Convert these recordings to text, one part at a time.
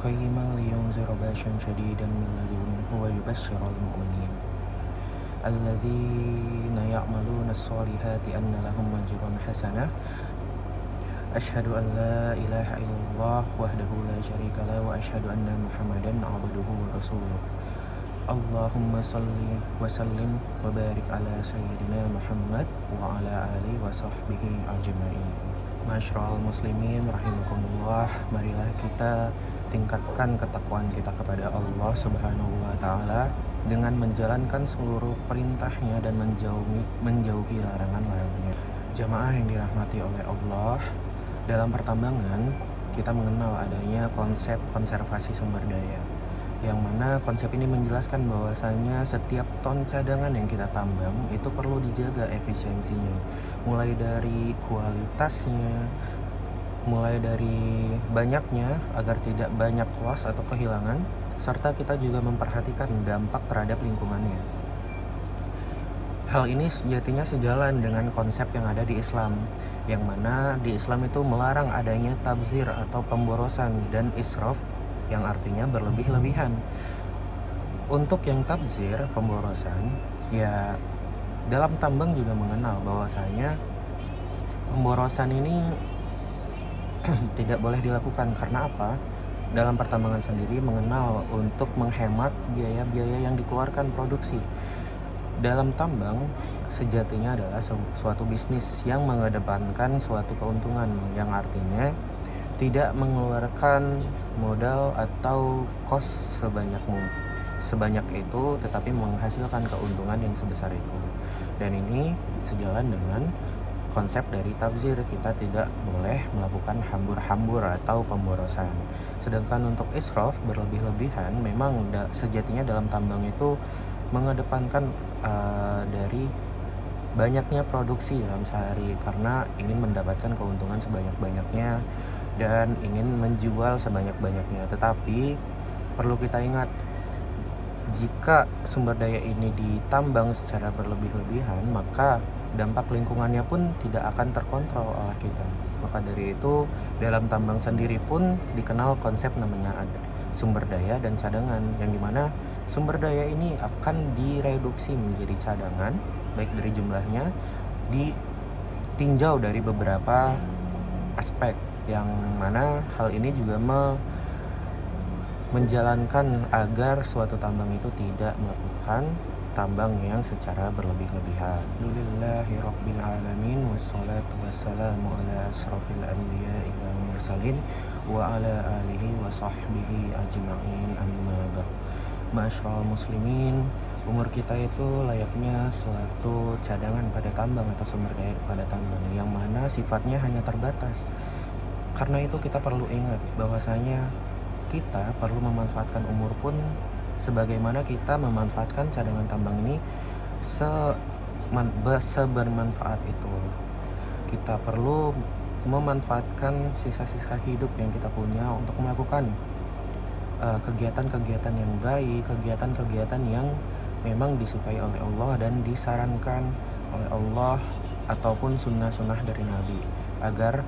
قيما لينذر بأسا شديدا من لدنه ويبشر المؤمنين الذين يعملون الصالحات أن لهم أجرا حسنا أشهد أن لا إله إلا الله وحده لا شريك له وأشهد أن محمدا عبده ورسوله اللهم صل وسلم وبارك على سيدنا Muhammad wa ala alihi wa sahbihi ajma'in. Masyarul muslimin rahimakumullah, marilah kita tingkatkan ketakwaan kita kepada Allah Subhanahu wa taala dengan menjalankan seluruh perintahnya dan menjauhi larangan-larangannya. Jamaah yang dirahmati oleh Allah, dalam pertambangan kita mengenal adanya konsep konservasi sumber daya, yang mana konsep ini menjelaskan bahwasanya setiap ton cadangan yang kita tambang itu perlu dijaga efisiensinya, mulai dari kualitasnya, mulai dari banyaknya agar tidak banyak loss atau kehilangan, serta kita juga memperhatikan dampak terhadap lingkungannya. Hal ini sejatinya sejalan dengan konsep yang ada di Islam, yang mana di Islam itu melarang adanya tabzir atau pemborosan dan israf, yang artinya berlebih-lebihan. Untuk yang tabzir, pemborosan, ya dalam tambang juga mengenal bahwasanya pemborosan ini tidak boleh dilakukan. Karena apa? Dalam pertambangan sendiri mengenal untuk menghemat biaya-biaya yang dikeluarkan produksi. Dalam tambang sejatinya adalah suatu bisnis yang mengedepankan suatu keuntungan, yang artinya tidak mengeluarkan modal atau kos sebanyak itu, tetapi menghasilkan keuntungan yang sebesar itu. Dan ini sejalan dengan konsep dari tabzir, kita tidak boleh melakukan hambur-hambur atau pemborosan. Sedangkan untuk israf, berlebih-lebihan, memang sejatinya dalam tambang itu mengedepankan dari banyaknya produksi dalam sehari, karena ingin mendapatkan keuntungan sebanyak-banyaknya dan ingin menjual sebanyak-banyaknya. Tetapi perlu kita ingat, jika sumber daya ini ditambang secara berlebih-lebihan, maka dampak lingkungannya pun tidak akan terkontrol oleh kita. Maka dari itu, dalam tambang sendiri pun dikenal konsep namanya ada sumber daya dan cadangan, yang dimana sumber daya ini akan direduksi menjadi cadangan, baik dari jumlahnya, ditinjau dari beberapa aspek, yang mana hal ini juga menjalankan agar suatu tambang itu tidak melakukan tambang yang secara berlebih-lebihan. Alhamdulillahirabbil alamin, wassalatu wassalamu ala asrofil anbiya'i wal mursalin wa ala alihi wa sahbihi ajma'in, amma ba'd. Masyarul muslimin, umur kita itu layaknya suatu cadangan pada tambang atau sumber daya pada tambang, yang mana sifatnya hanya terbatas. Karena itu kita perlu ingat bahwasanya kita perlu memanfaatkan umur pun sebagaimana kita memanfaatkan cadangan tambang ini sebermanfaat itu. Kita perlu memanfaatkan sisa-sisa hidup yang kita punya untuk melakukan kegiatan-kegiatan yang baik, kegiatan-kegiatan yang memang disukai oleh Allah dan disarankan oleh Allah ataupun sunnah-sunnah dari Nabi, agar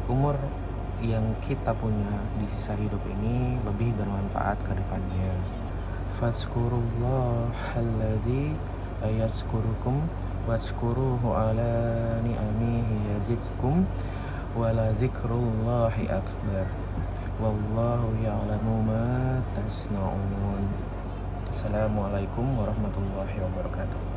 umur yang kita punya di sisa hidup ini lebih bermanfaat ke depannya. Fazkurullahalladzi yazkurukum wazkuruhu ala ni'amihi yazidkum wala zikrullahi akbar wallahu ya'lamu ma tasna'un. Assalamualaikum warahmatullahi wabarakatuh.